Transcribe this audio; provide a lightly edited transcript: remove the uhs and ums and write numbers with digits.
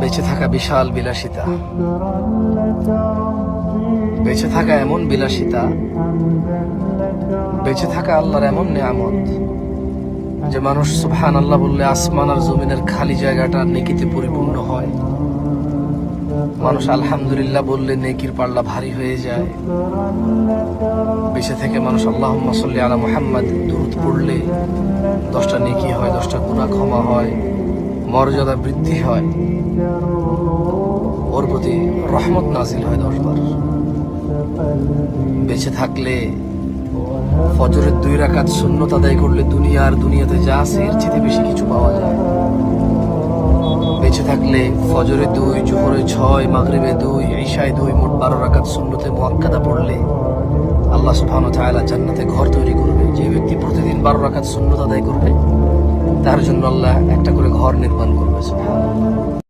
বেঁচে থাকা বিশাল বিলাসিতা, বেঁচে থাকা এমন বিলাসিতা, বেঁচে থাকা আল্লাহর এমন নিয়ামত যে মানুষ সুবহানাল্লাহ বললে আসমান আর জমিনের খালি জায়গাটা নেকিতে পরিপূর্ণ হয়। মানুষ আলহামদুলিল্লাহ বললে নেকির পাল্লা ভারী হয়ে যায়। বেঁচে থেকে মানুষ আল্লাহুম্মা সাল্লি আলা মুহাম্মাদ দুরূদ পড়লে 10টা নেকি হয়, 10টা গুনাহ ক্ষমা হয়, মর্যাদা বৃদ্ধি হয়, ওর প্রতি রহমত নাজিল হয় 10 বার। বেঁচে থাকলে ফজরের 2 রাকাত সুন্নত আদায় করলে দুনিয়াতে যা আছে এর চেয়ে বেশি কিছু পাওয়া যায়। বেঁচে থাকলে ফজরে 2, জোহরে 6, মাগরিবে 2, ইশায় 2, মোট 12 রাকাত সুন্নতে মুআক্কাদা পড়লে আল্লাহ সুবহানাহু ওয়া তাআলা জান্নাতে ঘর তৈরি করবে। যে ব্যক্তি প্রতিদিন 12 রাকাত সুন্নত আদায় করবে তার জন্য আল্লাহ একটা করে ঘর নির্মাণ করবে। সুবহানাল্লাহ।